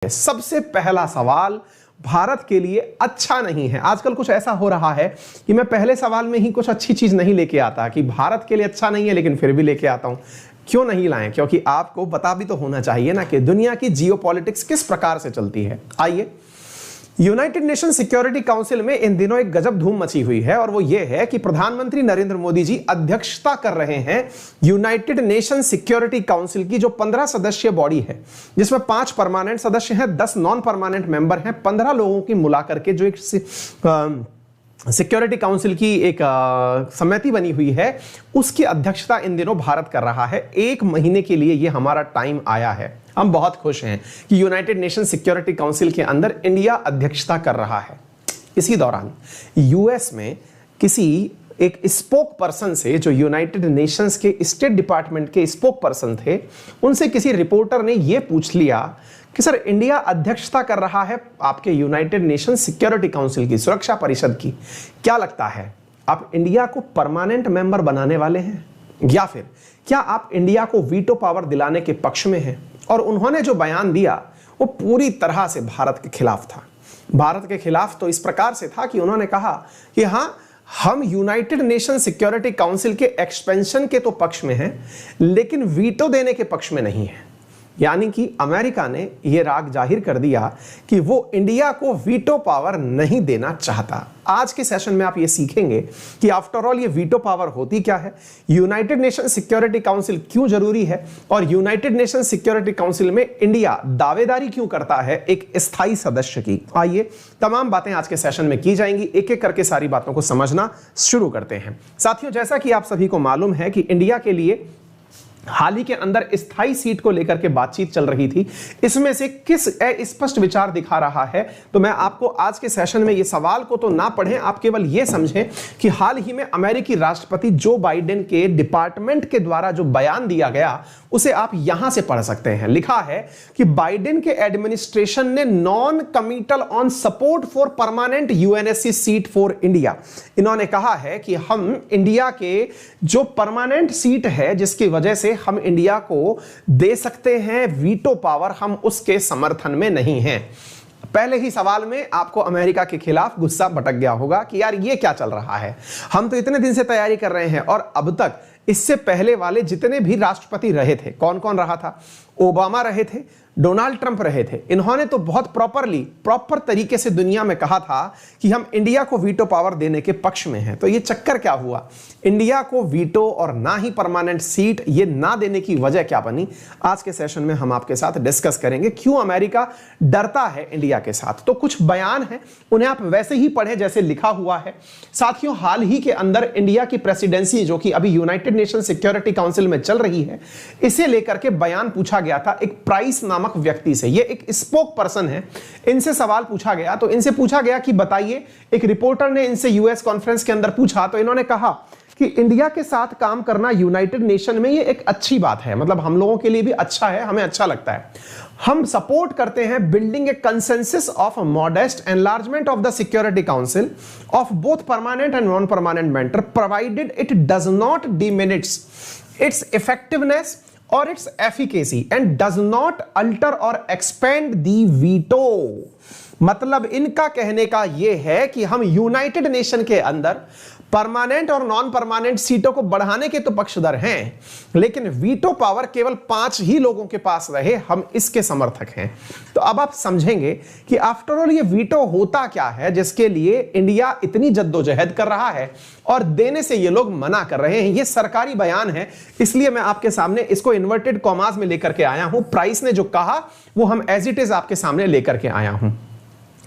सबसे पहला सवाल भारत के लिए अच्छा नहीं है। आजकल कुछ ऐसा हो रहा है कि मैं पहले सवाल में ही कुछ अच्छी चीज नहीं लेके आता कि भारत के लिए अच्छा नहीं है, लेकिन फिर भी लेके आता हूं। क्यों नहीं लाएं? क्योंकि आपको पता भी तो होना चाहिए ना कि दुनिया की जियोपॉलिटिक्स किस प्रकार से चलती है। आइए, यूनाइटेड नेशन सिक्योरिटी काउंसिल में इन दिनों एक गजब धूम मची हुई है और वो ये है कि प्रधानमंत्री नरेंद्र मोदी जी अध्यक्षता कर रहे हैं यूनाइटेड नेशन सिक्योरिटी काउंसिल की, जो 15 सदस्यीय बॉडी है, जिसमें 5 परमानेंट सदस्य हैं, 10 नॉन परमानेंट मेंबर हैं। 15 लोगों की मिला करके जो एक सिक्योरिटी काउंसिल की एक समिति बनी हुई है, उसकी अध्यक्षता इन दिनों भारत कर रहा है। 1 महीने के लिए ये हमारा टाइम आया है। हम बहुत खुश हैं कि यूनाइटेड नेशन सिक्योरिटी काउंसिल के अंदर इंडिया अध्यक्षता कर रहा है। इसी दौरान यूएस में किसी एक स्पोक पर्सन से, जो यूनाइटेड नेशंस के स्टेट डिपार्टमेंट के स्पोक पर्सन थे, उनसे किसी रिपोर्टर ने यह पूछ लिया कि सर, इंडिया अध्यक्षता कर रहा है आपके यूनाइटेड नेशन सिक्योरिटी काउंसिल की, सुरक्षा परिषद की, क्या लगता है आप इंडिया को परमानेंट मेंबर बनाने वाले हैं या फिर क्या आप इंडिया को वीटो पावर दिलाने के पक्ष में हैं? और उन्होंने जो बयान दिया वो पूरी तरह से भारत के खिलाफ था। भारत के खिलाफ तो इस प्रकार से था कि उन्होंने कहा कि हां, हम यूनाइटेड नेशन सिक्योरिटी काउंसिल के एक्सपेंशन के तो पक्ष में हैं, लेकिन वीटो देने के पक्ष में नहीं है। यानी कि अमेरिका ने यह राग जाहिर कर दिया कि वो इंडिया को वीटो पावर नहीं देना चाहता। आज के सेशन में आप ये सीखेंगे कि आफ्टर ऑल ये वीटो पावर होती क्या है, यूनाइटेड नेशन सिक्योरिटी काउंसिल क्यों जरूरी है, और यूनाइटेड नेशन सिक्योरिटी काउंसिल में इंडिया दावेदारी क्यों करता है एक स्थायी सदस्य की। आइए, तमाम बातें आज के सेशन में की जाएंगी। एक एक करके सारी बातों को समझना शुरू करते हैं। साथियों, जैसा कि आप सभी को मालूम है कि इंडिया के लिए हाल ही के अंदर स्थायी सीट को लेकर के बातचीत चल रही थी। इसमें से किस स्पष्ट विचार दिखा रहा है, तो मैं आपको आज के सेशन में ये सवाल को तो ना पढ़ें, आप केवल ये समझें कि हाल ही में अमेरिकी राष्ट्रपति जो बाइडेन के डिपार्टमेंट के द्वारा जो बयान दिया गया, उसे आप यहां से पढ़ सकते हैं। लिखा है कि बाइडेन के एडमिनिस्ट्रेशन ने non committal on support for permanent UNSC seat for India. इन्होंने कहा है कि हम इंडिया के जो परमानेंट सीट है, जिसकी वजह से हम इंडिया को दे सकते हैं वीटो पावर, हम उसके समर्थन में नहीं हैं। पहले ही सवाल में आपको अमेरिका के खिलाफ गुस्सा भटक गया होगा कि यार ये क्या चल रहा है, हम तो इतने दिन से तैयारी कर रहे हैं और अब तक इससे पहले वाले जितने भी राष्ट्रपति रहे थे, कौन कौन रहा था? ओबामा रहे थे, डोनाल्ड ट्रंप रहे थे। इन्होंने तो बहुत प्रॉपर तरीके से दुनिया में कहा था कि हम इंडिया को वीटो पावर देने के पक्ष में हैं। तो ये चक्कर क्या हुआ? इंडिया को वीटो और ना ही परमानेंट सीट ये ना देने की वजह क्या बनी? आज के सेशन में हम आपके साथ डिस्कस करेंगे क्यों अमेरिका डरता है इंडिया के साथ। तो कुछ बयान है, उन्हें आप वैसे ही पढ़ें जैसे लिखा हुआ है। साथियों, हाल ही के अंदर इंडिया की प्रेसिडेंसी, जो कि अभी यूनाइटेड नेशन सिक्योरिटी काउंसिल में चल रही है, इसे लेकर के बयान पूछा गया था एक प्राइस नामक व्यक्ति से। ये एक स्पोक पर्सन है। इनसे सवाल पूछा गया, तो इनसे पूछा गया कि बताइए, एक रिपोर्टर ने इनसे यूएस कॉन्फ्रेंस के अंदर पूछा, तो इन्होंने कहा कि इंडिया के साथ काम करना यूनाइटेड नेशन में ये एक अच्छी बात है, मतलब हम लोगों के लिए भी अच्छा है, हमें अच्छा लगता है। हम सपोर्ट करते हैं building A consensus of modest enlargement of the security council of both permanent and non permanent member, provided it does not diminish it's effectiveness or its efficacy and does not alter or expand the veto। मतलब इनका कहने का यह है कि हम United nation के अंदर परमानेंट और नॉन परमानेंट सीटों को बढ़ाने के तो पक्षधर हैं, लेकिन वीटो पावर केवल 5 ही लोगों के पास रहे, हम इसके समर्थक हैं। तो अब आप समझेंगे कि आफ्टर ऑल ये वीटो होता क्या है, जिसके लिए इंडिया इतनी जद्दोजहद कर रहा है और देने से ये लोग मना कर रहे हैं। ये सरकारी बयान है, इसलिए मैं आपके सामने इसको इन्वर्टेड कॉमास में लेकर के आया हूं। प्राइस ने जो कहा वो हम एज इट इज आपके सामने लेकर के आया हूं।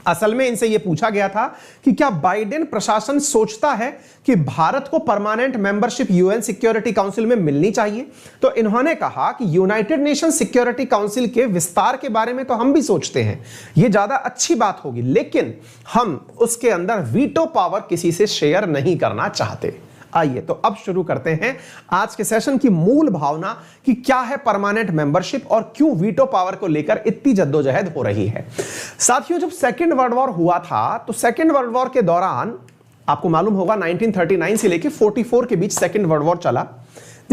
असल में इनसे यह पूछा गया था कि क्या बाइडेन प्रशासन सोचता है कि भारत को permanent membership UN security council में मिलनी चाहिए? तो इन्होंने कहा कि यूनाइटेड नेशन सिक्योरिटी काउंसिल के विस्तार के बारे में तो हम भी सोचते हैं, यह ज्यादा अच्छी बात होगी, लेकिन हम उसके अंदर वीटो पावर किसी से शेयर नहीं करना चाहते। आइए, तो अब शुरू करते हैं आज के सेशन की मूल भावना कि क्या है परमानेंट मेंबरशिप और क्यों वीटो पावर को लेकर इतनी जद्दोजहद हो रही है। साथियों, जब सेकेंड वर्ल्ड वॉर हुआ था, तो सेकेंड वर्ल्ड वॉर के दौरान आपको मालूम होगा 1939 से लेकर 44 के बीच सेकेंड वर्ल्ड वॉर चला।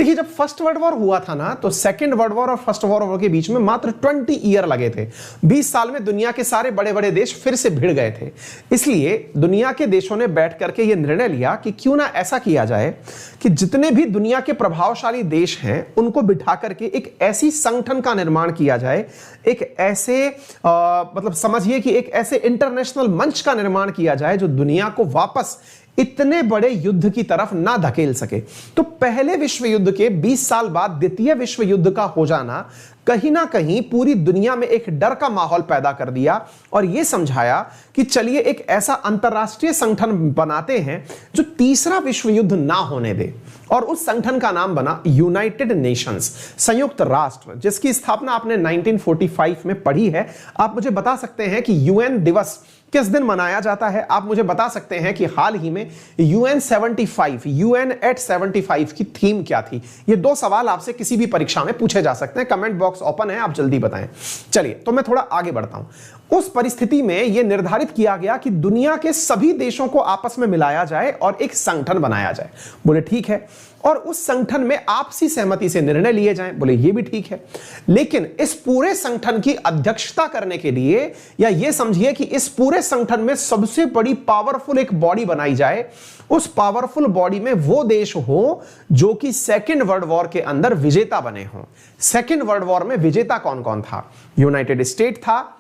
देखिए, जब फर्स्ट वर्ल्ड वॉर हुआ था ना, तो सेकंड वर्ल्ड वॉर और फर्स्ट वर्ल्ड वॉर के बीच में मात्र 20 ईयर लगे थे। 20 साल में दुनिया के सारे बड़े बड़े देश फिर से भिड़ गए थे। इसलिए दुनिया के देशों ने बैठ करके यह निर्णय लिया कि क्यों ना ऐसा किया जाए कि जितने भी दुनिया के प्रभावशाली देश हैं उनको बिठा करके एक ऐसी संगठन का निर्माण किया जाए, एक ऐसे मतलब समझिए कि एक ऐसे इंटरनेशनल मंच का निर्माण किया जाए जो दुनिया को वापस इतने बड़े युद्ध की तरफ ना धकेल सके। तो पहले विश्व युद्ध के 20 साल बाद द्वितीय विश्व युद्ध का हो जाना कहीं ना कहीं पूरी दुनिया में एक डर का माहौल पैदा कर दिया और यह समझाया कि चलिए एक ऐसा अंतरराष्ट्रीय संगठन बनाते हैं जो तीसरा विश्व युद्ध ना होने दे। और उस संगठन का नाम बना यूनाइटेड नेशंस, संयुक्त राष्ट्र, जिसकी स्थापना आपने 1945 में पढ़ी है। आप मुझे बता सकते हैं कि यूएन दिवस किस दिन मनाया जाता है? आप मुझे बता सकते हैं कि हाल ही में यूएन 75, यूएन एट 75 की थीम क्या थी? ये दो सवाल आपसे किसी भी परीक्षा में पूछे जा सकते हैं। कमेंट बॉक्स ओपन है, आप जल्दी बताएं। चलिए, तो मैं थोड़ा आगे बढ़ता हूं। उस परिस्थिति में यह निर्धारित किया गया कि दुनिया के सभी देशों को आपस में मिलाया जाए और एक संगठन बनाया जाए। बोले ठीक है। और उस संगठन में आपसी सहमति से निर्णय लिए जाएं। बोले ये भी ठीक है। लेकिन इस पूरे संगठन की अध्यक्षता करने के लिए, या ये समझिए कि इस पूरे संगठन में सबसे बड़ी पावरफुल एक बॉडी बनाई जाए। उस पावरफुल बॉडी में वो देश हो जो कि सेकेंड वर्ल्ड वॉर के अंदर विजेता बने हों। सेकेंड वर्ल्ड वॉर में विजेता कौन कौन था? यूनाइटेड स्टेट था,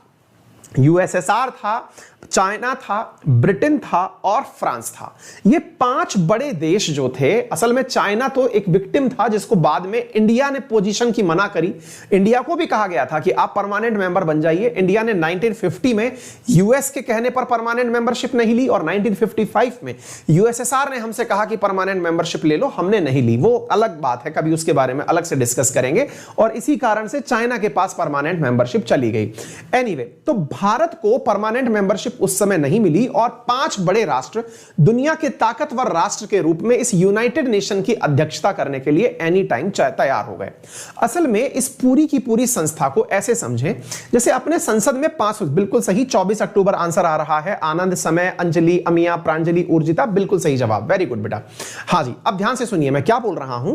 यूएसएसआर था, चाइना था, ब्रिटेन था और फ्रांस था। ये 5 बड़े देश जो थे, असल में चाइना तो एक विक्टिम था जिसको बाद में इंडिया ने पोजीशन की मना करी। इंडिया को भी कहा गया था कि आप परमानेंट मेंबर बन जाइए। इंडिया ने 1950 में यूएस के कहने पर परमानेंट मेंबरशिप नहीं ली और 1955 में यूएसएसआर ने हमसे कहा कि परमानेंट मेंबरशिप ले लो, हमने नहीं ली। वो अलग बात है, कभी उसके बारे में अलग से डिस्कस करेंगे। और इसी कारण से चाइना के पास परमानेंट मेंबरशिप चली गई। एनीवे, तो भारत को परमानेंट मेंबरशिप उस समय नहीं मिली और 5 बड़े राष्ट्र दुनिया के ताकतवर राष्ट्र के रूप में इस यूनाइटेड नेशन की अध्यक्षता करने के लिए एनी टाइम तैयार हो गए। असल में इस पूरी की पूरी संस्था को ऐसे समझें जैसे अपने संसद में 5, बिल्कुल सही, 24 अक्टूबर आंसर आ रहा है। आनंद, समय, अंजलि, अमिया, प्रांजलि, ऊर्जिता, बिल्कुल सही जवाब। वेरी गुड बेटा। हाँ जी, अब ध्यान से सुनिए मैं क्या बोल रहा हूं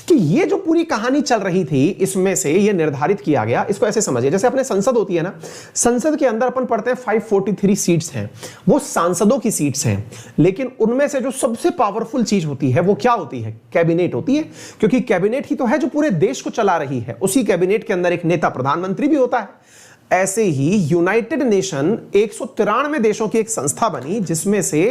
कि ये जो पूरी कहानी चल रही थी, इसमें से ये निर्धारित किया गया। इसको ऐसे समझिए जैसे अपने संसद होती है ना, संसद के अंदर अपन पढ़ते हैं 543 सीट्स हैं, वो सांसदों की सीट्स हैं। लेकिन उनमें से जो सबसे पावरफुल चीज होती है वो क्या होती है? कैबिनेट होती है। क्योंकि कैबिनेट ही तो है जो पूरे देश को चला रही है। उसी कैबिनेट के अंदर एक नेता प्रधानमंत्री भी होता है। ऐसे ही यूनाइटेड नेशन 193 देशों की एक संस्था बनी जिसमें से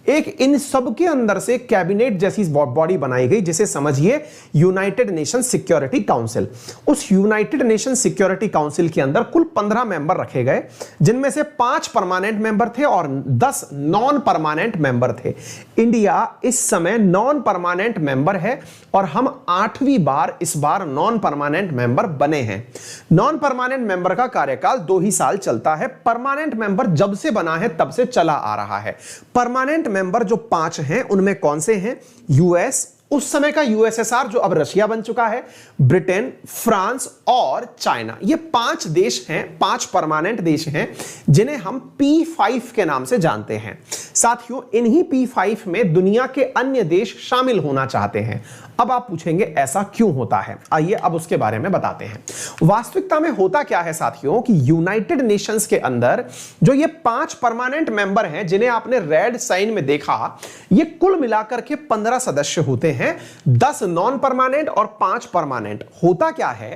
एक इन सब के अंदर से कैबिनेट जैसी बॉडी बनाई गई जिसे समझिए यूनाइटेड नेशन सिक्योरिटी काउंसिल। उस यूनाइटेड नेशन सिक्योरिटी काउंसिल के अंदर कुल 15 मेंबर रखे गए, जिनमें से 5 परमानेंट मेंबर थे और 10 नॉन परमानेंट मेंबर थे। इंडिया इस समय नॉन परमानेंट मेंबर है और हम 8वीं बार इस बार नॉन परमानेंट मेंबर बने हैं। नॉन परमानेंट मेंबर का कार्यकाल 2 ही साल चलता है। परमानेंट मेंबर जब से बना है तब से चला आ रहा है। परमानेंट मेंबर जो 5 हैं उनमें कौन से हैं? यूएस, उस समय का यूएसएसआर जो अब रशिया बन चुका है, ब्रिटेन, फ्रांस और चाइना। ये 5 देश हैं, 5 परमानेंट देश हैं जिन्हें हम P5 के नाम से जानते हैं। साथियों, इन्हीं P5 में दुनिया के अन्य देश शामिल होना चाहते हैं। अब आप पूछेंगे ऐसा क्यों होता है? आइए अब उसके बारे में बताते हैं। वास्तविकता में होता क्या है साथियों कि यूनाइटेड नेशंस के अंदर जो ये 5 परमानेंट मेंबर हैं जिन्हें आपने रेड साइन में देखा, ये कुल मिलाकर के 15 सदस्य होते हैं, 10 नॉन परमानेंट और 5 परमानेंट। होता क्या है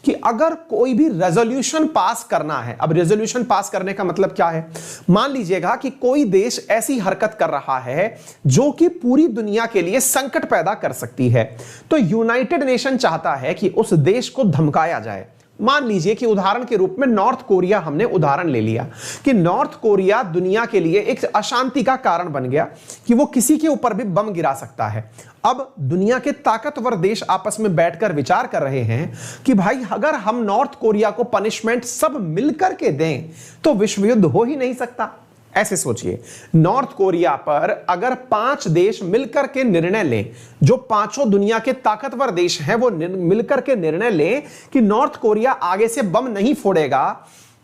कि अगर कोई भी रेजोल्यूशन पास करना है, अब रेजोल्यूशन पास करने का मतलब क्या है? मान लीजिएगा कि कोई देश ऐसी हरकत कर रहा है जो कि पूरी दुनिया के लिए संकट पैदा कर सकती है, तो यूनाइटेड नेशन चाहता है कि उस देश को धमकाया जाए। मान लीजिए कि उदाहरण के रूप में नॉर्थ कोरिया हमने उदाहरण ले लिया कि नॉर्थ कोरिया दुनिया के लिए एक अशांति का कारण बन गया कि वो किसी के ऊपर भी बम गिरा सकता है। अब दुनिया के ताकतवर देश आपस में बैठकर विचार कर रहे हैं कि भाई अगर हम नॉर्थ कोरिया को पनिशमेंट सब मिलकर के दें तो विश्व युद्ध हो ही नहीं सकता। ऐसे सोचिए, नॉर्थ कोरिया पर अगर 5 देश मिलकर के निर्णय लें, जो 5 दुनिया के ताकतवर देश हैं वो मिलकर के निर्णय लें कि नॉर्थ कोरिया आगे से बम नहीं फोड़ेगा,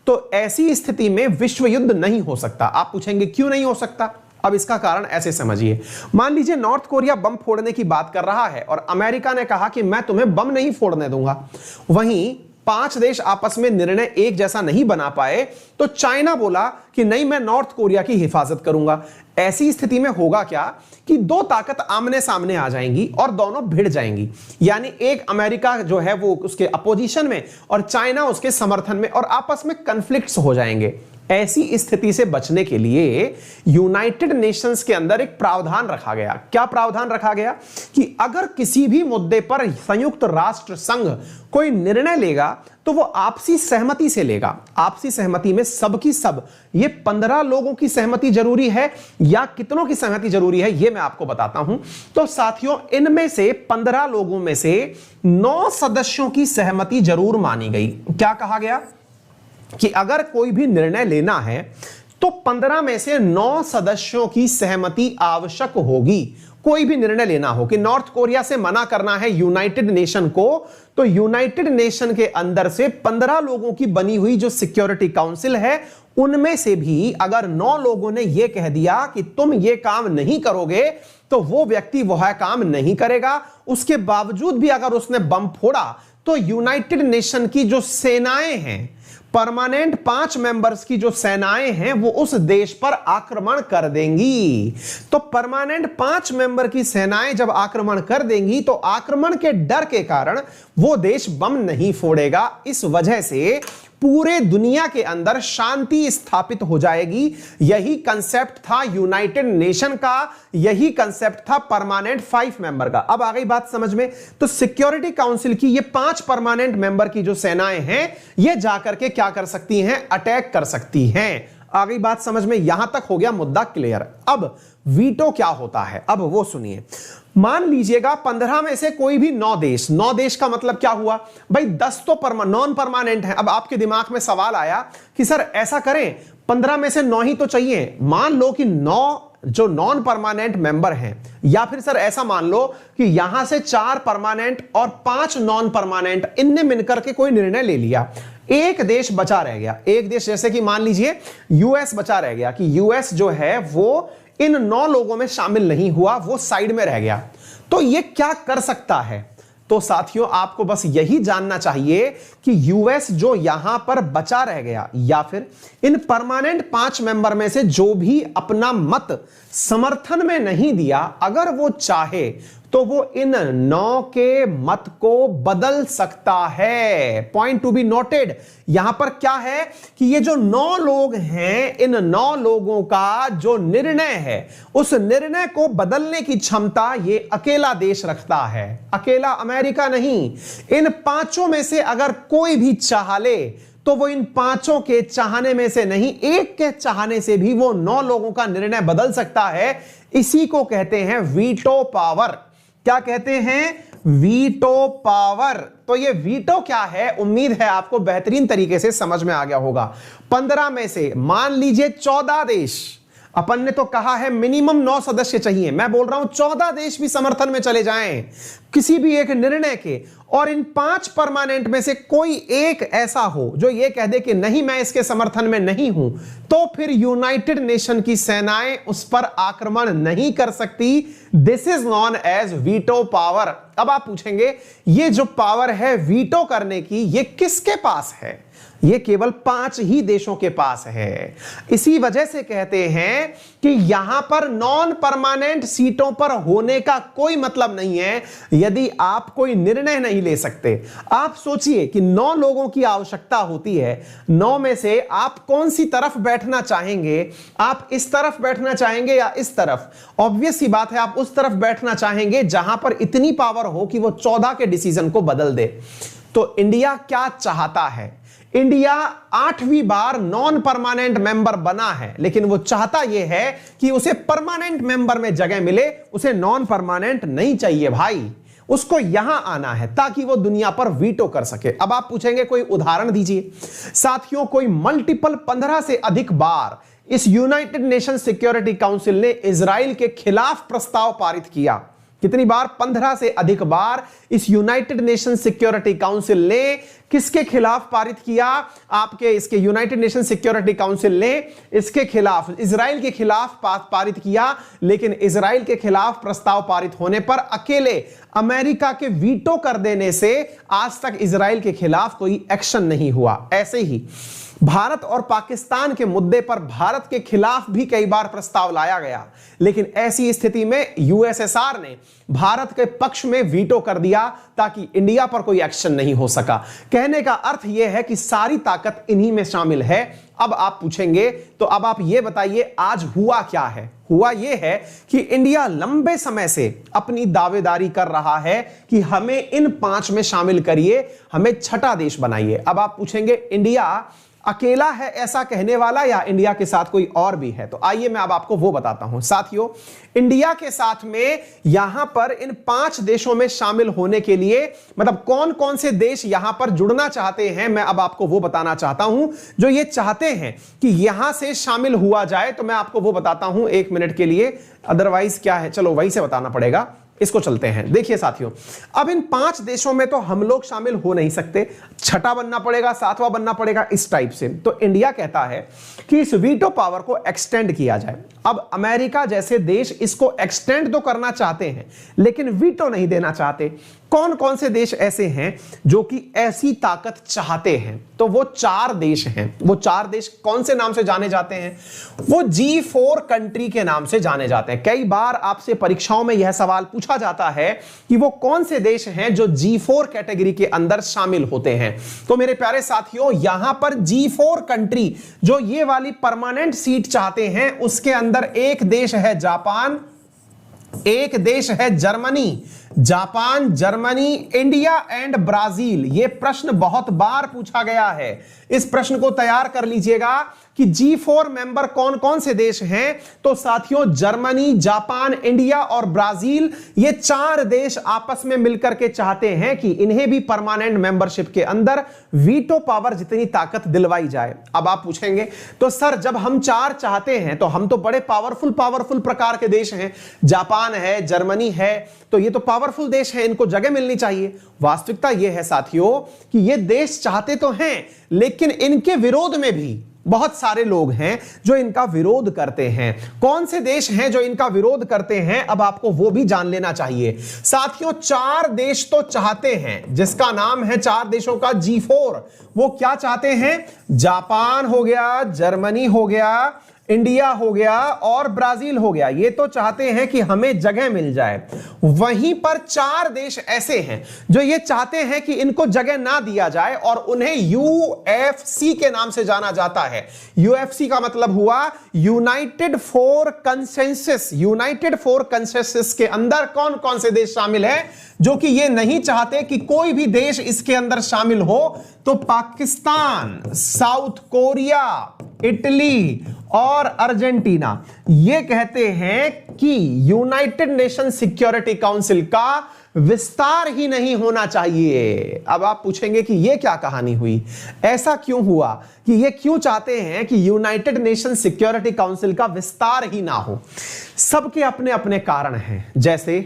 तो ऐसी स्थिति में विश्व युद्ध नहीं हो सकता। आप पूछेंगे क्यों नहीं हो सकता? अब इसका कारण ऐसे समझिए, मान लीजिए नॉर्थ कोरिया बम फोड़ने की बात कर रहा है और अमेरिका ने कहा कि मैं तुम्हें बम नहीं फोड़ने दूंगा। वहीं 5 देश आपस में निर्णय एक जैसा नहीं बना पाए तो चाइना बोला कि नहीं, मैं नॉर्थ कोरिया की हिफाजत करूंगा। ऐसी स्थिति में होगा क्या कि 2 ताकत आमने सामने आ जाएंगी और दोनों भिड़ जाएंगी, यानी एक अमेरिका जो है वो उसके अपोजिशन में और चाइना उसके समर्थन में, और आपस में कन्फ्लिक्ट्स हो जाएंगे। ऐसी स्थिति से बचने के लिए यूनाइटेड नेशंस के अंदर एक प्रावधान रखा गया। क्या प्रावधान रखा गया कि अगर किसी भी मुद्दे पर संयुक्त राष्ट्र संघ कोई निर्णय लेगा तो वो आपसी सहमति से लेगा। आपसी सहमति में सबकी सब, ये 15 लोगों की सहमति जरूरी है या कितनों की सहमति जरूरी है, ये मैं आपको बताता हूं। तो साथियों, इनमें से 15 लोगों में से 9 सदस्यों की सहमति जरूर मानी गई। क्या कहा गया कि अगर कोई भी निर्णय लेना है तो 15 में से 9 सदस्यों की सहमति आवश्यक होगी। कोई भी निर्णय लेना हो कि नॉर्थ कोरिया से मना करना है यूनाइटेड नेशन को, तो यूनाइटेड नेशन के अंदर से 15 लोगों की बनी हुई जो सिक्योरिटी काउंसिल है, उनमें से भी अगर 9 लोगों ने यह कह दिया कि तुम ये काम नहीं करोगे, तो वो व्यक्ति वह काम नहीं करेगा। उसके बावजूद भी अगर उसने बम फोड़ा तो यूनाइटेड नेशन की जो सेनाएं हैं, परमानेंट 5 मेंबर्स की जो सेनाएं हैं, वो उस देश पर आक्रमण कर देंगी। तो परमानेंट 5 मेंबर की सेनाएं जब आक्रमण कर देंगी तो आक्रमण के डर के कारण वो देश बम नहीं फोड़ेगा। इस वजह से पूरे दुनिया के अंदर शांति स्थापित हो जाएगी। यही कंसेप्ट था यूनाइटेड नेशन का, यही कंसेप्ट था परमानेंट 5 मेंबर का। अब आ गई बात समझ में। तो सिक्योरिटी काउंसिल की ये 5 परमानेंट मेंबर की जो सेनाएं हैं, ये जाकर के क्या कर सकती हैं? अटैक कर सकती हैं। आ गई बात समझ में। यहां तक हो गया मुद्दा क्लियर। अब वीटो क्या होता है, अब वो सुनिए। मान लीजिएगा 15 में से कोई भी 9 देश, 9 देश का मतलब क्या हुआ भाई? 10 तो नॉन परमानेंट है। अब आपके दिमाग में सवाल आया कि सर ऐसा करें, 15 में से 9 ही तो चाहिए। मान लो कि 9 जो नॉन परमानेंट मेंबर हैं, या फिर सर ऐसा मान लो कि यहां से 4 परमानेंट और 5 नॉन परमानेंट, इनने मिलकर के कोई निर्णय ले लिया। एक देश बचा रह गया, एक देश जैसे कि मान लीजिए यूएस बचा रह गया, कि यूएस जो है वो इन 9 लोगों में शामिल नहीं हुआ, वो साइड में रह गया। तो ये क्या कर सकता है? तो साथियों, आपको बस यही जानना चाहिए कि यूएस जो यहां पर बचा रह गया, या फिर इन परमानेंट 5 मेंबर में से जो भी अपना मत समर्थन में नहीं दिया, अगर वो चाहे तो वो इन 9 के मत को बदल सकता है। Point to be noted. यहां पर क्या है कि ये जो 9 लोग हैं, इन 9 लोगों का जो निर्णय है, उस निर्णय को बदलने की क्षमता ये अकेला देश रखता है, अकेला अमेरिका नहीं। इन 5 में से अगर कोई भी चाह ले तो वो इन 5 के चाहने में से नहीं, एक के चाहने से भी वो 9 लोगों का निर्णय बदल सकता है। इसी को कहते हैं वीटो पावर। क्या कहते हैं? Veto power. तो ये वीटो क्या है, उम्मीद है आपको बेहतरीन तरीके से समझ में आ गया होगा। 15 में से मान लीजिए 14 देश, अपन ने तो कहा है मिनिमम 9 सदस्य चाहिए, मैं बोल रहा हूं 14 देश भी समर्थन में चले जाएं किसी भी एक निर्णय के, और इन 5 परमानेंट में से कोई एक ऐसा हो जो ये कह दे कि नहीं, मैं इसके समर्थन में नहीं हूं, तो फिर यूनाइटेड नेशन की सेनाएं उस पर आक्रमण नहीं कर सकती। This is known as veto power. अब आप पूछेंगे ये जो पावर है वीटो करने की, ये किसके पास है? ये केवल 5 ही देशों के पास है। इसी वजह से कहते हैं कि यहां पर नॉन परमानेंट सीटों पर होने का कोई मतलब नहीं है यदि आप कोई निर्णय नहीं ले सकते। आप सोचिए कि 9 लोगों की आवश्यकता होती है, 9 में से आप कौन सी तरफ बैठना चाहेंगे? आप इस तरफ बैठना चाहेंगे या इस तरफ? ऑब्वियस सी बात है, आप उस तरफ बैठना चाहेंगे जहां पर इतनी पावर हो कि वो 14 के डिसीजन को बदल दे। तो इंडिया क्या चाहता है? इंडिया 8वीं बार नॉन परमानेंट मेंबर बना है, लेकिन वो चाहता यह है कि उसे परमानेंट मेंबर में जगह मिले, उसे नॉन परमानेंट नहीं चाहिए भाई। उसको यहां आना है ताकि वो दुनिया पर वीटो कर सके। अब आप पूछेंगे कोई उदाहरण दीजिए। साथियों, कोई मल्टीपल 15 से अधिक बार इस यूनाइटेड नेशन सिक्योरिटी काउंसिल ने इजराइल के खिलाफ प्रस्ताव पारित किया। कितनी बार? 15 से अधिक बार इस यूनाइटेड नेशन सिक्योरिटी काउंसिल ने किसके खिलाफ पारित किया? आपके इसके यूनाइटेड नेशन सिक्योरिटी काउंसिल ने इसके खिलाफ, इजराइल के खिलाफ पारित किया। लेकिन इजराइल के खिलाफ प्रस्ताव पारित होने पर अकेले अमेरिका के वीटो कर देने से आज तक इजराइल के खिलाफ कोई एक्शन नहीं हुआ। ऐसे ही भारत और पाकिस्तान के मुद्दे पर भारत के खिलाफ भी कई बार प्रस्ताव लाया गया, लेकिन ऐसी स्थिति में यूएसएसआर ने भारत के पक्ष में वीटो कर दिया ताकि इंडिया पर कोई एक्शन नहीं हो सका। कहने का अर्थ यह है कि सारी ताकत इन्हीं में शामिल है। अब आप पूछेंगे तो अब आप यह बताइए आज हुआ क्या है? हुआ यह है कि इंडिया लंबे समय से अपनी दावेदारी कर रहा है कि हमें इन 5 में शामिल करिए, हमें छठा देश बनाइए। अब आप पूछेंगे इंडिया अकेला है ऐसा कहने वाला या इंडिया के साथ कोई और भी है? तो आइए मैं अब आपको वो बताता हूं। साथियों, इंडिया के साथ में यहां पर इन 5 देशों में शामिल होने के लिए मतलब कौन कौन से देश यहां पर जुड़ना चाहते हैं, मैं अब आपको वो बताना चाहता हूं। जो ये चाहते हैं कि यहां से शामिल हुआ जाए तो मैं आपको वो बताता हूं 1 मिनट के लिए, अदरवाइज क्या है, चलो वहीं से बताना पड़ेगा। इसको चलते हैं। देखिए साथियों, अब इन 5 देशों में तो हम लोग शामिल हो नहीं सकते, छठा बनना पड़ेगा, 7वां बनना पड़ेगा, इस टाइप से। तो इंडिया कहता है कि इस वीटो पावर को एक्सटेंड किया जाए। अब अमेरिका जैसे देश इसको एक्सटेंड तो करना चाहते हैं लेकिन वीटो नहीं देना चाहते। कौन कौन से देश ऐसे हैं जो कि ऐसी ताकत चाहते हैं? तो वो 4 देश हैं। वो 4 देश कौन से नाम से जाने जाते हैं? वो G4 कंट्री के नाम से जाने जाते हैं। कई बार आपसे परीक्षाओं में यह सवाल पूछा जाता है कि वो कौन से देश हैं जो G4 कैटेगरी के अंदर शामिल होते हैं। तो मेरे प्यारे साथियों, यहां पर G4 कंट्री जो ये वाली परमानेंट सीट चाहते हैं, उसके अंदर एक देश है जापान, एक देश है Germany, Japan, Germany, India and Brazil. यह प्रश्न बहुत बार पूछा गया है, इस प्रश्न को तैयार कर लीजिएगा कि G4 मेंबर कौन कौन से देश हैं। तो साथियों, जर्मनी, जापान, इंडिया और ब्राजील, ये 4 देश आपस में मिलकर के चाहते हैं कि इन्हें भी परमानेंट मेंबरशिप के अंदर वीटो पावर जितनी ताकत दिलवाई जाए। अब आप पूछेंगे तो सर जब हम 4 चाहते हैं तो हम तो बड़े पावरफुल प्रकार के देश हैं, जापान है, जर्मनी है, तो ये तो पावरफुल देश है, इनको जगह मिलनी चाहिए। वास्तविकता यह है साथियों कि ये देश चाहते तो हैं लेकिन इनके विरोध में भी बहुत सारे लोग हैं जो इनका विरोध करते हैं। कौन से देश हैं जो इनका विरोध करते हैं, अब आपको वो भी जान लेना चाहिए। साथियों, 4 देश तो चाहते हैं, जिसका नाम है 4 देशों का G4। वो क्या चाहते हैं? जापान हो गया, जर्मनी हो गया, इंडिया हो गया और ब्राजील हो गया। ये तो चाहते हैं कि हमें जगह मिल जाए। वहीं पर 4 देश ऐसे हैं जो ये चाहते हैं कि इनको जगह ना दिया जाए और उन्हें UFC के नाम से जाना जाता है। UFC का मतलब हुआ United for consensus. United for consensus के अंदर कौन कौन से देश शामिल है जो कि ये नहीं चाहते कि कोई भी देश इसके अंदर शामिल हो? तो पाकिस्तान, साउथ कोरिया, इटली और अर्जेंटीना। ये कहते हैं कि यूनाइटेड नेशन सिक्योरिटी काउंसिल का विस्तार ही नहीं होना चाहिए। अब आप पूछेंगे कि ये क्या कहानी हुई, ऐसा क्यों हुआ कि ये क्यों चाहते हैं कि यूनाइटेड नेशन सिक्योरिटी काउंसिल का विस्तार ही ना हो? सबके अपने अपने कारण हैं। जैसे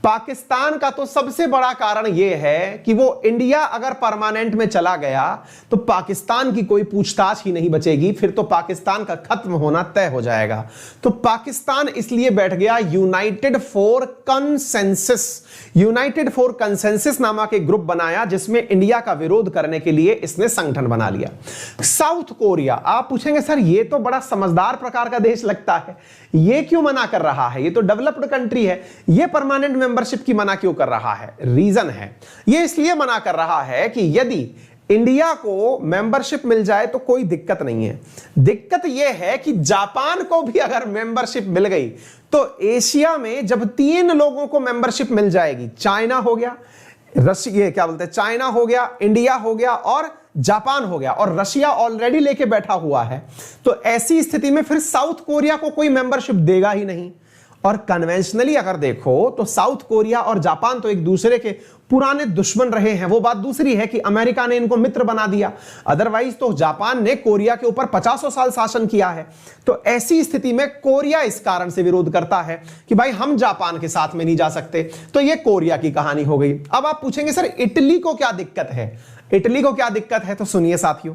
पाकिस्तान का तो सबसे बड़ा कारण यह है कि वो इंडिया अगर परमानेंट में चला गया तो पाकिस्तान की कोई पूछताछ ही नहीं बचेगी, फिर तो पाकिस्तान का खत्म होना तय हो जाएगा। तो पाकिस्तान इसलिए बैठ गया United for consensus. United for consensus नामक एक ग्रुप बनाया जिसमें इंडिया का विरोध करने के लिए इसने संगठन बना लिया। साउथ कोरिया, आप पूछेंगे सर ये तो बड़ा समझदार प्रकार का देश लगता है, ये क्यों मना कर रहा है? ये तो डेवलप्ड कंट्री है, ये परमानेंट मेंबरशिप की मना क्यों कर रहा है? रीजन है, ये इसलिए मना कर रहा है कि यदि इंडिया को मेंबरशिप मिल जाए तो कोई दिक्कत नहीं है। दिक्कत यह है कि जापान को भी अगर मेंबरशिप मिल गई तो एशिया में जब 3 लोगों को मेंबरशिप मिल जाएगी, चाइना हो गया, रशिया क्या बोलते हैं, चाइना हो गया, इंडिया हो गया और जापान हो गया, और रशिया ऑलरेडी लेके बैठा हुआ है, तो ऐसी स्थिति में फिर साउथ कोरिया को कोई मेंबरशिप देगा ही नहीं। और कन्वेंशनली अगर देखो तो साउथ कोरिया और जापान तो एक दूसरे के पुराने दुश्मन रहे हैं। वो बात दूसरी है कि अमेरिका ने इनको मित्र बना दिया, अदरवाइज तो जापान ने कोरिया के ऊपर 50 साल शासन किया है। तो ऐसी स्थिति में कोरिया इस कारण से विरोध करता है कि भाई हम जापान के साथ में नहीं जा सकते। तो ये कोरिया की कहानी हो गई। अब आप पूछेंगे सर इटली को क्या दिक्कत है? इटली को क्या दिक्कत है? तो सुनिए साथियों,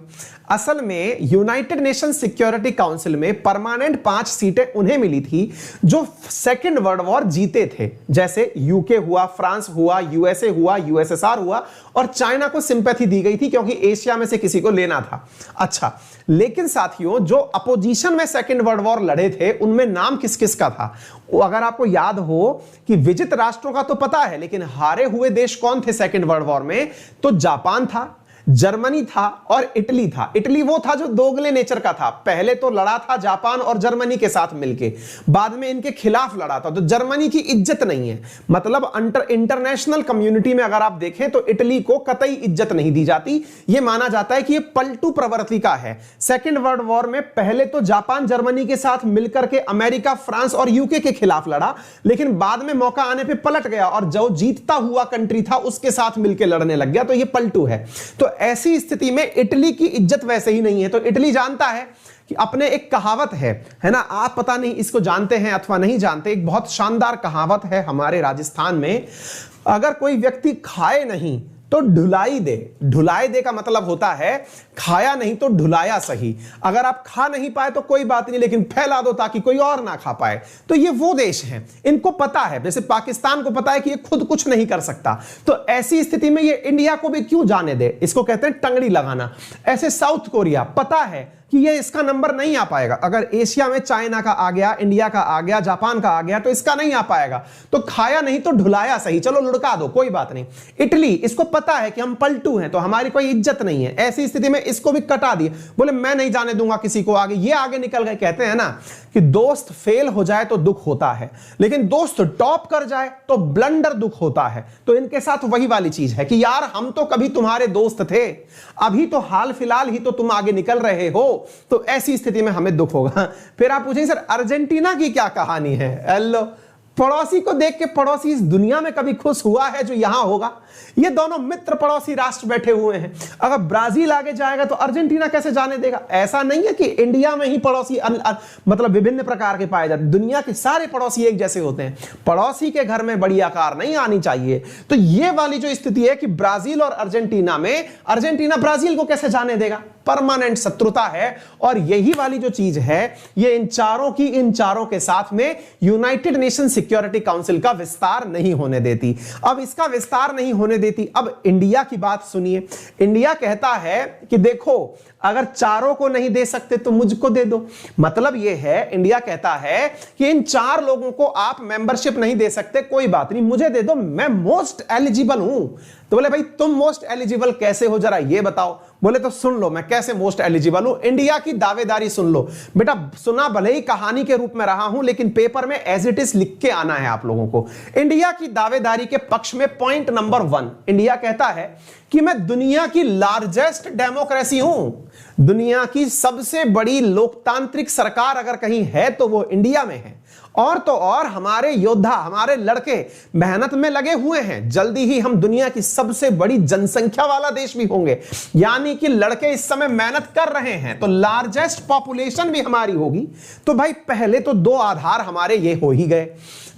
असल में यूनाइटेड नेशन सिक्योरिटी काउंसिल में परमानेंट 5 सीटें उन्हें मिली थी जो सेकेंड वर्ल्ड वॉर जीते थे, जैसे यूके हुआ, फ्रांस हुआ, यूएसए हुआ, यूएसएसआर हुआ, और चाइना को सिंपैथी दी गई थी क्योंकि एशिया में से किसी को लेना था। अच्छा, लेकिन साथियों जो अपोजिशन में सेकेंड वर्ल्ड वॉर लड़े थे उनमें नाम किस किस का था? अगर आपको याद हो कि विजित राष्ट्रों का तो पता है, लेकिन हारे हुए देश कौन थे सेकेंड वर्ल्ड वॉर में? तो जापान था, जर्मनी था और इटली था। इटली वो था जो दोगले नेचर का था, पहले तो लड़ा था जापान और जर्मनी के साथ मिलके, बाद में इनके खिलाफ लड़ा था। तो जर्मनी की इज्जत नहीं है, मतलब इंटरनेशनल कम्युनिटी में अगर आप देखें तो इटली को कतई इज्जत नहीं दी जाती। यह माना जाता है कि यह पलटू प्रवृत्ति का है। सेकेंड वर्ल्ड वॉर में पहले तो जापान जर्मनी के साथ मिलकर के अमेरिका, फ्रांस और यूके के खिलाफ लड़ा, लेकिन बाद में मौका आने पर पलट गया और जो जीतता हुआ कंट्री था उसके साथ मिलकर लड़ने लग गया। तो यह पलटू है। तो ऐसी स्थिति में इटली की इज्जत वैसे ही नहीं है। तो इटली जानता है कि अपने एक कहावत है ना, आप पता नहीं इसको जानते हैं अथवा नहीं जानते, एक बहुत शानदार कहावत है हमारे राजस्थान में, अगर कोई व्यक्ति खाए नहीं तो ढुलाई दे। ढुलाई दे का मतलब होता है खाया नहीं तो ढुलाया सही। अगर आप खा नहीं पाए तो कोई बात नहीं, लेकिन फैला दो ताकि कोई और ना खा पाए। तो ये वो देश हैं, इनको पता है, जैसे पाकिस्तान को पता है कि ये खुद कुछ नहीं कर सकता, तो ऐसी स्थिति में ये इंडिया को भी क्यों जाने दे? इसको कहते हैं टंगड़ी लगाना। ऐसे साउथ कोरिया पता है कि ये इसका नंबर नहीं आ पाएगा। अगर एशिया में चाइना का आ गया, इंडिया का आ गया, जापान का आ गया, तो इसका नहीं आ पाएगा। तो खाया नहीं तो ढुलाया सही, चलो लुढ़का दो, कोई बात नहीं। इटली, इसको पता है कि हम पलटू हैं तो हमारी कोई इज्जत नहीं है। ऐसी स्थिति में इसको भी कटा दिए, बोले मैं नहीं जाने दूंगा किसी को आगे। ये आगे निकल गए। कहते हैं ना कि दोस्त फेल हो जाए तो दुख होता है, लेकिन दोस्त टॉप कर जाए तो ब्लंडर दुख होता है। तो इनके साथ वही वाली चीज है कि यार हम तो कभी तुम्हारे दोस्त थे, अभी तो हाल फिलहाल ही तो तुम आगे निकल रहे हो, तो ऐसी स्थिति में हमें दुख होगा। फिर आप पूछेंगे सर अर्जेंटीना की क्या कहानी है? हेलो, पड़ोसी को देख के पड़ोसी इस दुनिया में कभी खुश हुआ है जो यहां होगा? ये दोनों मित्र पड़ोसी राष्ट्र बैठे हुए हैं। अगर ब्राजील आगे जाएगा तो अर्जेंटीना कैसे जाने देगा? ऐसा नहीं है कि इंडिया में ही पड़ोसी मतलब विभिन्न प्रकार के पाए जाते, दुनिया के सारे पड़ोसी एक जैसे होते हैं। पड़ोसी के घर में बड़ी आकार नहीं आनी चाहिए। तो ये वाली जो स्थिति है कि ब्राजील और अर्जेंटीना में, अर्जेंटीना ब्राजील को कैसे जाने देगा? परमानेंट शत्रुता है। और यही वाली जो चीज है ये इन चारों के साथ में यूनाइटेड नेशन सिक्योरिटी काउंसिल का विस्तार नहीं होने देती। अब इसका विस्तार नहीं होने देती। अब इंडिया की बात सुनिए। इंडिया कहता है कि देखो अगर चारों को नहीं दे सकते तो मुझको दे दो। मतलब यह है, इंडिया कहता है कि इन 4 लोगों को आप मेंबरशिप नहीं दे सकते, कोई बात नहीं, मुझे दे दो, मैं मोस्ट एलिजिबल हूं। तो बोले भाई तुम मोस्ट एलिजिबल कैसे हो, जरा ये बताओ। बोले तो सुन लो मैं कैसे मोस्ट एलिजिबल हूं। इंडिया की दावेदारी सुन लो बेटा। सुना भले ही कहानी के रूप में रहा हूं, लेकिन पेपर में एज इट इज लिख के आना है आप लोगों को। इंडिया की दावेदारी के पक्ष में पॉइंट नंबर 1, इंडिया कहता है कि मैं दुनिया की लार्जेस्ट डेमोक्रेसी हूं। दुनिया की सबसे बड़ी लोकतांत्रिक सरकार अगर कहीं है तो वो इंडिया में है। और तो और हमारे योद्धा, हमारे लड़के मेहनत में लगे हुए हैं। जल्दी ही हम दुनिया की सबसे बड़ी जनसंख्या वाला देश भी होंगे, यानी कि लड़के इस समय मेहनत कर रहे हैं, तो लार्जेस्ट पॉपुलेशन भी हमारी होगी। तो भाई पहले तो 2 आधार हमारे ये हो ही गए।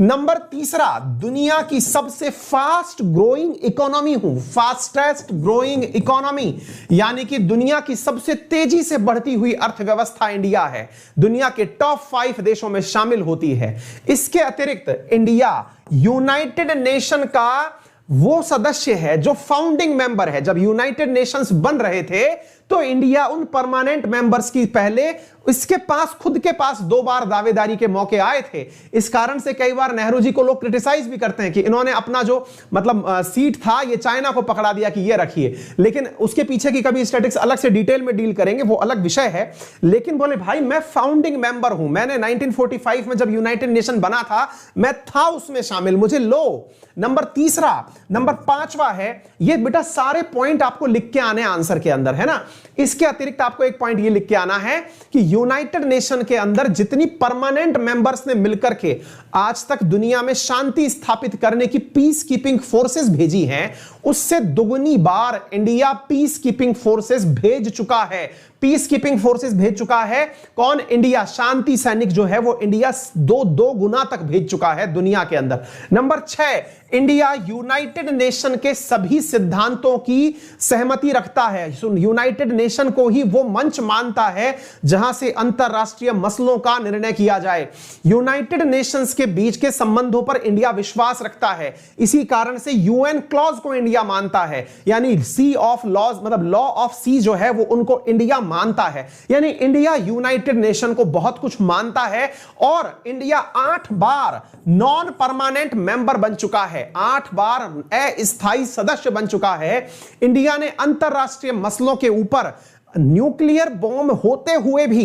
नंबर 3, दुनिया की सबसे फास्ट ग्रोइंग इकोनॉमी हूं, फास्टेस्ट ग्रोइंग इकोनॉमी, यानी कि दुनिया की सबसे तेजी से बढ़ती हुई अर्थव्यवस्था इंडिया है, दुनिया के टॉप 5 देशों में शामिल होती है। इसके अतिरिक्त इंडिया यूनाइटेड नेशन का वो सदस्य है जो फाउंडिंग मेंबर है। जब यूनाइटेड नेशंस बन रहे थे तो इंडिया उन परमानेंट मेंबर्स की पहले इसके पास खुद के पास 2 बार दावेदारी के मौके आए थे। इस कारण से कई बार नेहरू जी को लोग क्रिटिसाइज भी करते हैं कि इन्होंने अपना जो मतलब सीट था ये चाइना को पकड़ा दिया कि ये रखिए, लेकिन उसके पीछे की कभी स्टैटिस्टिक्स अलग से डिटेल में डील करेंगे, वो अलग विषय है। लेकिन बोले भाई मैं फाउंडिंग मेंबर हूं, मैंने 1945 में जब यूनाइटेड नेशन बना था मैं था उसमें शामिल, मुझे लो। नंबर 3, नंबर 5 है ये बेटा, सारे पॉइंट आपको लिख के आने आंसर के अंदर, है ना। इसके अतिरिक्त आपको एक पॉइंट ये लिख के आना है कि यूनाइटेड नेशन के अंदर जितनी परमानेंट मेंबर्स ने मिलकर के आज तक दुनिया में शांति स्थापित करने की पीस कीपिंग फोर्सेस भेजी हैं, उससे दुगनी बार इंडिया पीस कीपिंग फोर्सेस भेज चुका है। पीस कीपिंग फोर्सेस भेज चुका है कौन? इंडिया। शांति सैनिक जो है वो इंडिया दो गुना तक भेज चुका है दुनिया के अंदर। नंबर 6, इंडिया यूनाइटेड नेशन के सभी सिद्धांतों की सहमति रखता है। यूनाइटेड नेशन को ही वो मंच मानता है जहां से अंतरराष्ट्रीय मसलों का निर्णय किया जाए। यूनाइटेड नेशंस के बीच के संबंधों पर इंडिया विश्वास रखता है, इसी कारण से यूएन क्लॉज को इंडिया मानता है, यानी सी ऑफ लॉज मतलब लॉ ऑफ सी जो है वो उनको इंडिया मानता है। यानी इंडिया यूनाइटेड नेशन को बहुत कुछ मानता है और इंडिया 8 बार नॉन परमानेंट मेंबर बन चुका है, 8 बार अस्थायी सदस्य बन चुका है। इंडिया ने अंतरराष्ट्रीय मसलों के ऊपर न्यूक्लियर बॉम्ब होते हुए भी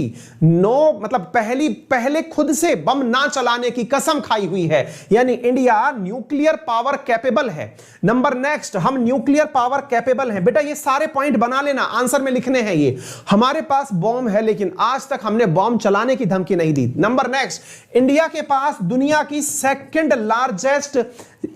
पहले खुद से बम ना चलाने की कसम खाई हुई है, यानी इंडिया न्यूक्लियर पावर कैपेबल है। नंबर नेक्स्ट, हम न्यूक्लियर पावर कैपेबल हैं। बेटा ये सारे पॉइंट बना लेना, आंसर में लिखने हैं ये। हमारे पास बॉम्ब है लेकिन आज तक हमने बॉम्ब चलाने की धमकी नहीं दी। नंबर नेक्स्ट, इंडिया के पास दुनिया की सेकंड लार्जेस्ट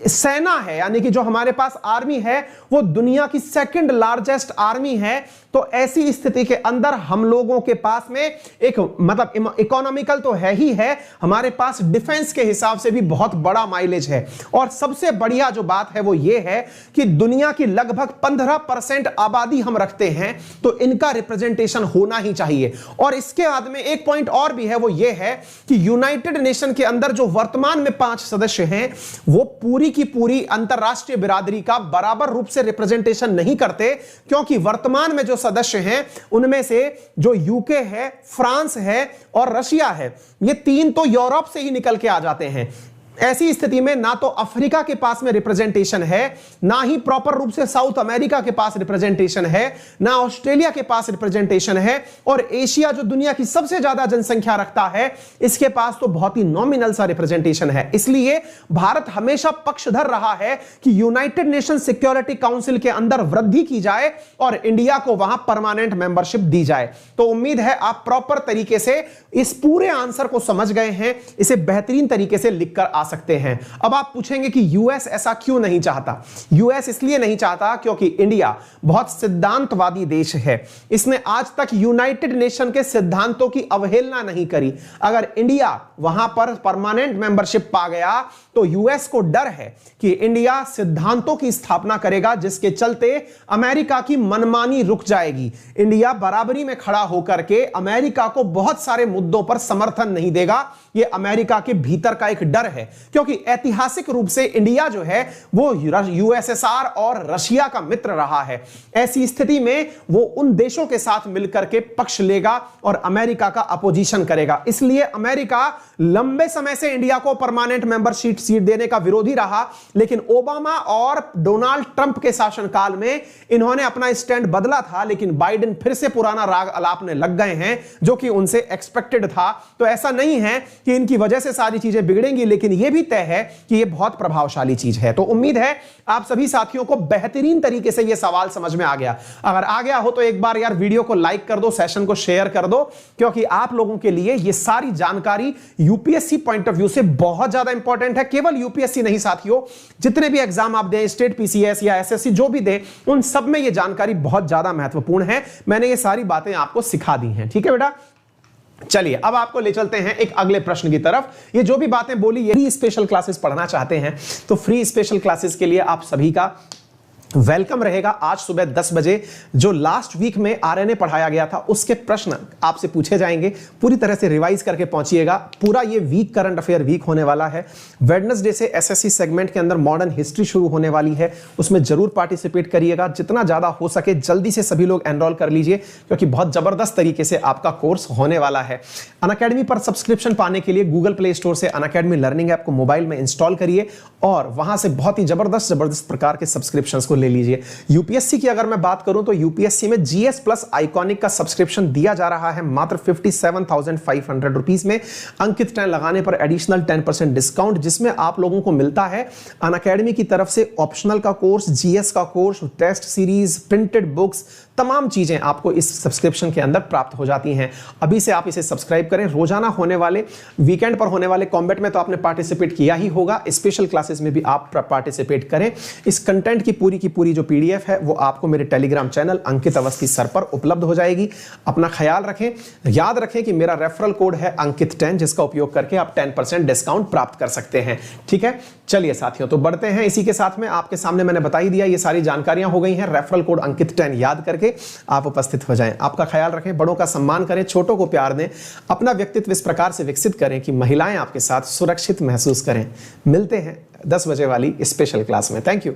सेना है, यानी कि जो हमारे पास आर्मी है वो दुनिया की सेकंड लार्जेस्ट आर्मी है। तो ऐसी स्थिति के अंदर हम लोगों के पास में एक इकोनॉमिकल तो है ही है, हमारे पास डिफेंस के हिसाब से भी बहुत बड़ा माइलेज है। और सबसे बढ़िया जो बात है वो ये है कि दुनिया की लगभग 15% आबादी हम रखते हैं, तो इनका रिप्रेजेंटेशन होना ही चाहिए। और इसके बाद में एक पॉइंट और भी है, वो ये है कि यूनाइटेड नेशन के अंदर जो वर्तमान में 5 सदस्य हैं वो पूरी की पूरी अंतरराष्ट्रीय बिरादरी का बराबर रूप से रिप्रेजेंटेशन नहीं करते, क्योंकि वर्तमान में जो सदस्य हैं उनमें से जो यूके है, फ्रांस है और रशिया है, ये 3 तो यूरोप से ही निकल के आ जाते हैं। ऐसी स्थिति में ना तो अफ्रीका के पास में रिप्रेजेंटेशन है, ना ही प्रॉपर रूप से साउथ अमेरिका के पास रिप्रेजेंटेशन है, ना ऑस्ट्रेलिया के पास रिप्रेजेंटेशन है, और एशिया जो दुनिया की सबसे ज्यादा जनसंख्या रखता है इसके पास तो बहुत ही नॉमिनल सा रिप्रेजेंटेशन है। इसलिए भारत हमेशा पक्षधर रहा है कि यूनाइटेड नेशन सिक्योरिटी काउंसिल के अंदर वृद्धि की जाए और इंडिया को वहां परमानेंट मेंबरशिप दी जाए। तो उम्मीद है आप प्रॉपर तरीके से इस पूरे आंसर को समझ गए हैं, इसे बेहतरीन तरीके से लिखकर आ सकते हैं। अब आप पूछेंगे कि यूएस ऐसा क्यों नहीं चाहता? यूएस इसलिए नहीं चाहता क्योंकि इंडिया बहुत सिद्धांतवादी देश है। इसने आज तक यूनाइटेड नेशन के सिद्धांतों की अवहेलना नहीं करी। अगर इंडिया वहां पर परमानेंट मेंबरशिप पा गया तो यूएस को डर है कि इंडिया सिद्धांतों की स्थापना करेगा जिसके चलते अमेरिका की मनमानी रुक जाएगी। इंडिया बराबरी में खड़ा होकर के अमेरिका को बहुत सारे मुद्दों पर समर्थन नहीं देगा। यह अमेरिका के भीतर का एक डर है, क्योंकि ऐतिहासिक रूप से इंडिया जो है वो यूएसएसआर और रशिया का मित्र रहा है। ऐसी स्थिति में वो उन देशों के साथ मिलकर के पक्ष लेगा और अमेरिका का अपोजिशन करेगा। इसलिए अमेरिका लंबे समय से इंडिया को परमानेंट मेंबरशिप सीट देने का विरोधी रहा, लेकिन ओबामा और डोनाल्ड ट्रंप के शासनकाल में इन्होंने अपना स्टैंड बदला था, लेकिन बाइडेन फिर से पुराना राग अलापने लग गए हैं जो कि उनसे एक्सपेक्टेड था। तो ऐसा नहीं है कि इनकी वजह से सारी चीजें बिगड़ेंगी, लेकिन यह भी तय है कि यह बहुत प्रभावशाली चीज है। तो उम्मीद है आप सभी साथियों को बेहतरीन तरीके से यह सवाल समझ में आ गया। अगर आ गया हो तो एक बार यार वीडियो को लाइक कर दो, सेशन को शेयर कर दो, क्योंकि आप लोगों के लिए यह सारी जानकारी यूपीएससी पॉइंट ऑफ व्यू से बहुत ज्यादा इंपॉर्टेंट है। केवल यूपीएससी नहीं साथियों, जितने भी एग्जाम आप दें, स्टेट पीसीएस या एसएससी जो भी दें, उन सब में यह जानकारी बहुत ज्यादा महत्वपूर्ण है। मैंने ये सारी बातें आपको सिखा दी हैं। ठीक है बेटा, चलिए अब आपको ले चलते हैं एक अगले प्रश्न की तरफ। ये जो भी बातें बोली, ये फ्री स्पेशल क्लासेस पढ़ना चाहते हैं तो फ्री स्पेशल क्लासेस के लिए आप सभी का वेलकम रहेगा। आज सुबह 10 बजे जो लास्ट वीक में आरएनए पढ़ाया गया था उसके प्रश्न आपसे पूछे जाएंगे। पूरी तरह से रिवाइज करके पहुंचिएगा। पूरा ये वीक करंट अफेयर वीक होने वाला है। वेडनेसडे से एसएससी सेगमेंट के अंदर मॉडर्न हिस्ट्री शुरू होने वाली है, उसमें जरूर पार्टिसिपेट करिएगा। जितना ज्यादा हो सके जल्दी से सभी लोग एनरोल कर लीजिए, क्योंकि बहुत जबरदस्त तरीके से आपका कोर्स होने वाला है। अनअकैडमी पर सब्सक्रिप्शन पाने के लिए गूगल प्ले स्टोर से अनअकैडमी लर्निंग ऐप को मोबाइल में इंस्टॉल करिए और वहां से बहुत ही जबरदस्त प्रकार के सब्सक्रिप्शंस को ले लीजिए। यूपीएससी की अगर मैं बात करूं तो यूपीएससी में जीएस प्लस आइकॉनिक का सब्सक्रिप्शन दिया जा रहा है मात्र 57,500 रुपीस में। अंकित 10 लगाने पर एडिशनल 10% डिस्काउंट, जिसमें आप लोगों को मिलता है अनअकैडमी की तरफ से ऑप्शनल का कोर्स, जीएस का course, test series, printed books, तमाम चीजें आपको इस सब्सक्रिप्शन के अंदर प्राप्त हो जाती हैं। अभी से आप इसे सब्सक्राइब करें। रोजाना होने वाले, वीकेंड पर होने वाले कॉम्बैट में तो आपने पार्टिसिपेट किया ही होगा, स्पेशल क्लासेस में भी आप पार्टिसिपेट करें। इस कंटेंट की पूरी जो पीडीएफ है वो आपको मेरे टेलीग्राम चैनल अंकित अवस्थी सर पर उपलब्ध हो जाएगी। अपना ख्याल रखें, याद रखें कि मेरा रेफरल कोड है अंकित 10, जिसका उपयोग करके आप 10% डिस्काउंट प्राप्त कर सकते हैं। ठीक है, चलिए साथियों तो बढ़ते हैं। इसी के साथ में आपके सामने मैंने बता ही दिया, ये सारी जानकारियां हो गई हैं। रेफरल कोड अंकित 10 याद करके आप उपस्थित हो जाएं। आपका ख्याल रखें, बड़ों का सम्मान करें, छोटों को प्यार दें, अपना व्यक्तित्व इस प्रकार से विकसित करें कि महिलाएं आपके साथ सुरक्षित महसूस करें। मिलते हैं 10 बजे वाली स्पेशल क्लास में। Thank you.